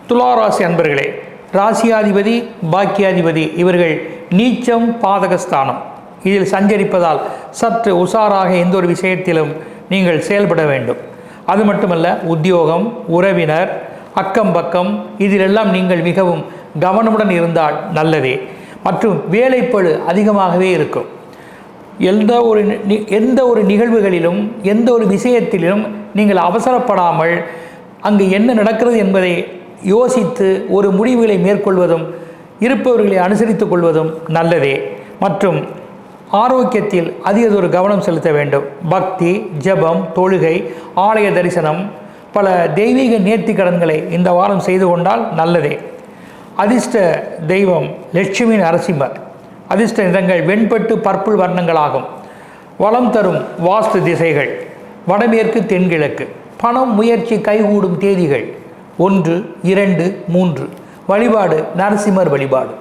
துளாராசி அன்பர்களே, ராசியாதிபதி பாக்கியாதிபதி இவர்கள் நீச்சம் பாதகஸ்தானம் இதில் சஞ்சரிப்பதால் சற்று உஷாராக எந்த ஒரு விஷயத்திலும் நீங்கள் செயல்பட வேண்டும். அது மட்டுமல்ல, உத்தியோகம், உறவினர், அக்கம் பக்கம் இதிலெல்லாம் நீங்கள் மிகவும் கவனமுடன் இருந்தால் நல்லதே. மற்றும் வேலைப்பளு அதிகமாகவே இருக்கும். எந்த ஒரு நிகழ்வுகளிலும் எந்த ஒரு விஷயத்திலும் நீங்கள் அவசரப்படாமல் அங்கு என்ன நடக்கிறது என்பதை யோசித்து ஒரு முடிவுகளை மேற்கொள்வதும் இருப்பவர்களை அனுசரித்து கொள்வதும் நல்லதே. மற்றும் ஆரோக்கியத்தில் அதிகதொரு கவனம் செலுத்த வேண்டும். பக்தி, ஜபம், தொழுகை, ஆலய தரிசனம், பல தெய்வீக நேர்த்திக்கடன்களை இந்த வாரம் செய்து கொண்டால் நல்லதே. அதிர்ஷ்ட தெய்வம் லட்சுமி நரசிம்மர். அதிர்ஷ்ட நிறங்கள் வெண்பட்டு பர்பிள் வர்ணங்களாகும். வளம் தரும் வாஸ்து திசைகள் வடமேற்கு, தென்கிழக்கு. பணம் முயற்சி கைகூடும் தேதிகள் 1, 2, 3. வழிபாடு நரசிம்மர் வழிபாடு.